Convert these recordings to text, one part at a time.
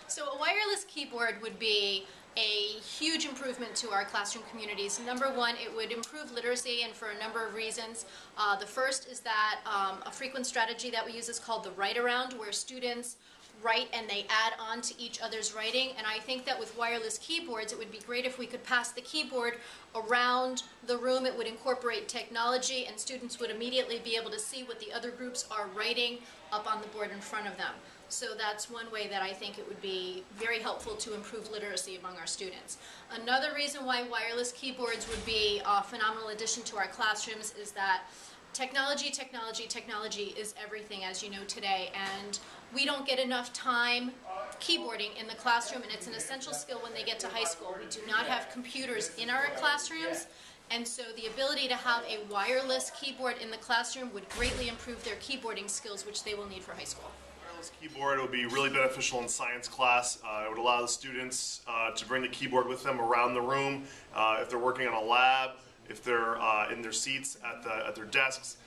So a wireless keyboard would be a huge improvement to our classroom communities. Number one, it would improve literacy, and for a number of reasons. The first is that a frequent strategy that we use is called the write around, where students write and they add on to each other's writing. And I think that with wireless keyboards, it would be great if we could pass the keyboard around the room. It would incorporate technology, and students would immediately be able to see what the other groups are writing up on the board in front of them. So that's one way that I think it would be very helpful to improve literacy among our students. Another reason why wireless keyboards would be a phenomenal addition to our classrooms is that technology is everything, as you know, today, and we don't get enough time keyboarding in the classroom, and it's an essential skill when they get to high school. We do not have computers in our classrooms, and so the ability to have a wireless keyboard in the classroom would greatly improve their keyboarding skills, which they will need for high school. Wireless keyboard would be really beneficial in science class. It would allow the students to bring the keyboard with them around the room if they're working on a lab, if they're in their seats at their desks.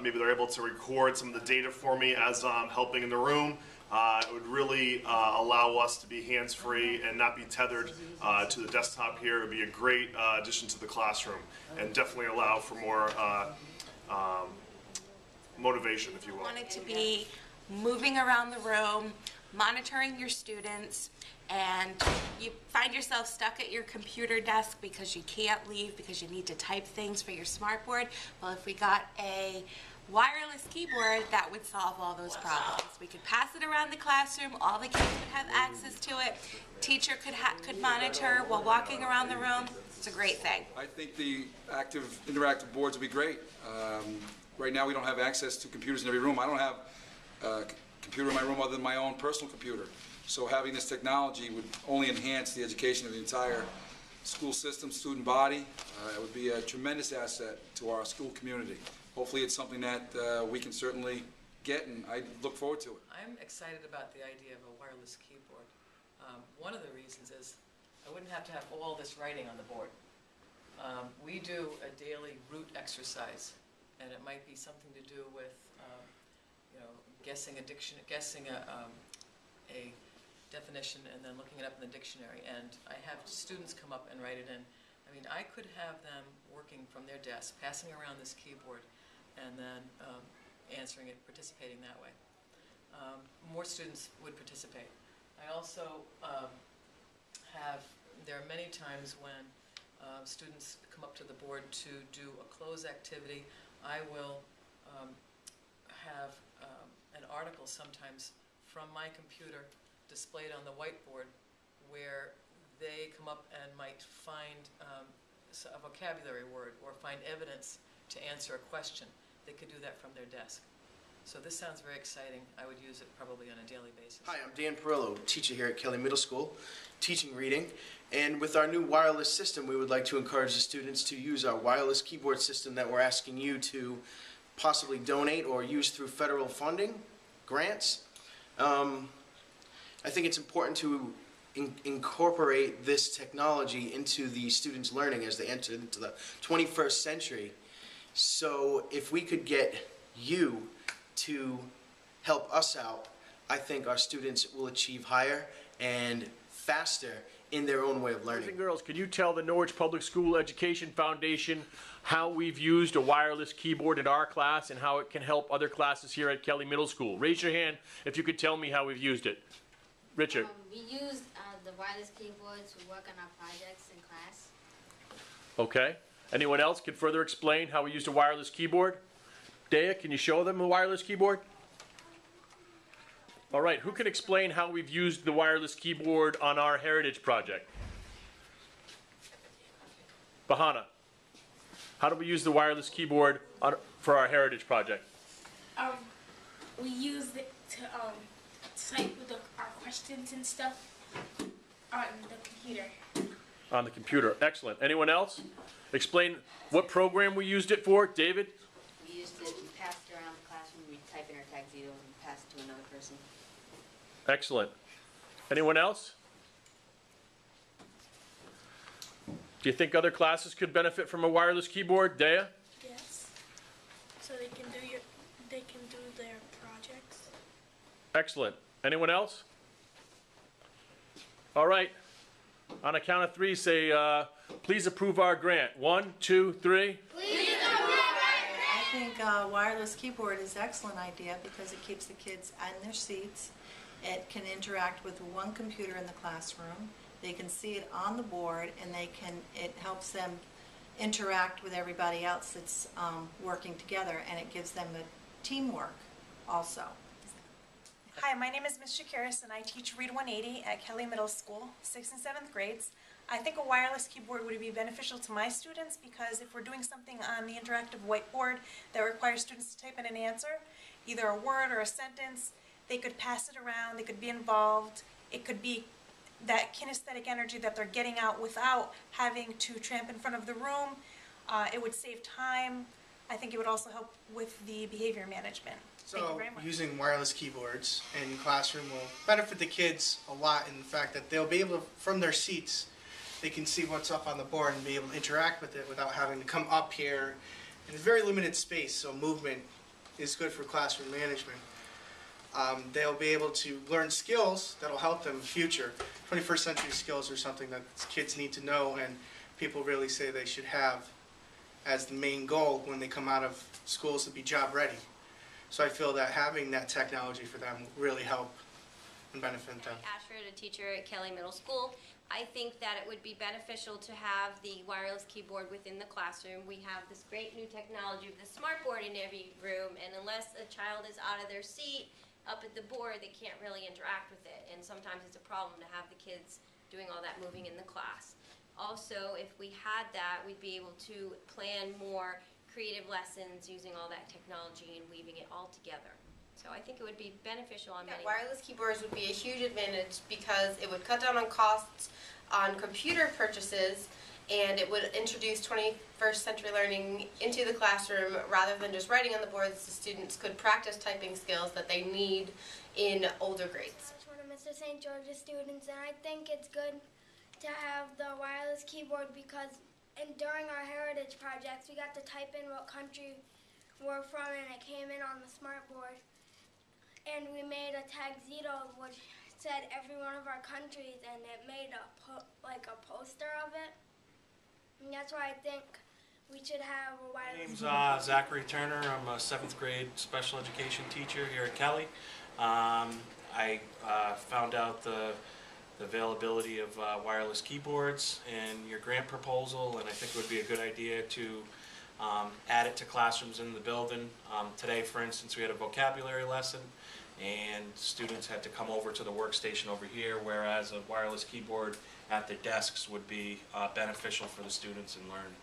Maybe they're able to record some of the data for me as I'm helping in the room. It would really allow us to be hands-free and not be tethered to the desktop here. It would be a great addition to the classroom, and definitely allow for more motivation, if you will. I want it to be moving around the room, monitoring your students, and you find yourself stuck at your computer desk because you can't leave because you need to type things for your smartboard. Well, if we got a wireless keyboard, that would solve all those problems. We could pass it around the classroom, all the kids would have access to it, teacher could monitor while walking around the room. It's a great thing. I think the active, interactive boards would be great. Right now we don't have access to computers in every room. I don't have a computer in my room other than my own personal computer. So having this technology would only enhance the education of the entire school system, student body. It would be a tremendous asset to our school community. Hopefully it's something that we can certainly get, and I look forward to it. I'm excited about the idea of a wireless keyboard. One of the reasons is I wouldn't have to have all this writing on the board. We do a daily root exercise, and it might be something to do with guessing a definition and then looking it up in the dictionary. And I have students come up and write it in. I mean, I could have them working from their desk, passing around this keyboard, and then answering it, participating that way. More students would participate. I also there are many times when students come up to the board to do a close activity. I will have an article sometimes from my computer displayed on the whiteboard where they come up and might find a vocabulary word or find evidence to answer a question. They could do that from their desk. So this sounds very exciting. I would use it probably on a daily basis. Hi, I'm Dan Perillo, teacher here at Kelly Middle School, teaching reading. And with our new wireless system, we would like to encourage the students to use our wireless keyboard system that we're asking you to possibly donate or use through federal funding, grants. I think it's important to incorporate this technology into the students' learning as they enter into the 21st century. So if we could get you to help us out, I think our students will achieve higher and faster in their own way of learning. Boys and girls, can you tell the Norwich Public School Education Foundation how we've used a wireless keyboard in our class and how it can help other classes here at Kelly Middle School? Raise your hand if you could tell me how we've used it. Richard. We use the wireless keyboard to work on our projects in class. Okay. Anyone else can further explain how we used a wireless keyboard? Dea, can you show them a wireless keyboard? All right. Who can explain how we've used the wireless keyboard on our Heritage project? Bahana. How do we use the wireless keyboard for our Heritage project? We used it to type with our questions and stuff on the computer. On the computer. Excellent. Anyone else? Explain what program we used it for. David? We used it, we passed it around the classroom, we type in our tuxedo and pass it to another person. Excellent. Anyone else? Do you think other classes could benefit from a wireless keyboard? Dea? Yes. So they can do their projects. Excellent. Anyone else? All right. On a count of three, say, please approve our grant. 1, 2, 3. I think wireless keyboard is an excellent idea because it keeps the kids in their seats. It can interact with one computer in the classroom. They can see it on the board, and it helps them interact with everybody else that's working together, and it gives them a teamwork also. Hi, my name is Ms. Shakiris, and I teach Read 180 at Kelly Middle School, 6th and 7th grades. I think a wireless keyboard would be beneficial to my students because if we're doing something on the interactive whiteboard that requires students to type in an answer, either a word or a sentence, they could pass it around, they could be involved. It could be that kinesthetic energy that they're getting out without having to tramp in front of the room. It would save time. I think it would also help with the behavior management. Thank you So very much. using wireless keyboards in classroom will benefit the kids a lot in the fact that they'll be able to, from their seats, they can see what's up on the board and be able to interact with it without having to come up here in a very limited space, so movement is good for classroom management. They'll be able to learn skills that'll help them in the future. 21st century skills are something that kids need to know, and people really say they should have as the main goal when they come out of schools to be job ready. So I feel that having that technology for them will really help and benefit them. Ashford, a teacher at Kelly Middle School. I think that it would be beneficial to have the wireless keyboard within the classroom. We have this great new technology with the smart board in every room, and unless a child is out of their seat up at the board, they can't really interact with it. And sometimes it's a problem to have the kids doing all that moving in the class. Also, if we had that, we'd be able to plan more creative lessons using all that technology and weaving it all together. So I think it would be beneficial on many levels. Wireless keyboards would be a huge advantage because it would cut down on costs on computer purchases, and it would introduce 21st century learning into the classroom rather than just writing on the boards. The students could practice typing skills that they need in older grades. I was one of Mr. St. George's students, and I think it's good to have the wireless keyboard because during our heritage projects we got to type in what country we're from, and it came in on the smart board. And we made a tag Zito which said every one of our countries, and it made a poster of it. And that's why I think we should have a wireless. My name's Zachary Turner. I'm a 7th grade special education teacher here at Kelly. I found out the availability of wireless keyboards in your grant proposal, and I think it would be a good idea to add it to classrooms in the building. Today, for instance, we had a vocabulary lesson, and students had to come over to the workstation over here, whereas a wireless keyboard at their desks would be beneficial for the students in learning.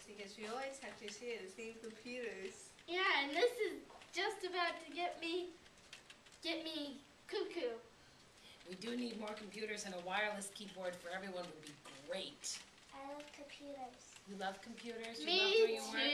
Because we always have to share the same computers. Yeah, and this is just about to get me cuckoo. We do need more computers, and a wireless keyboard for everyone would be great. I love computers. You love computers? You Me love doing your too. work?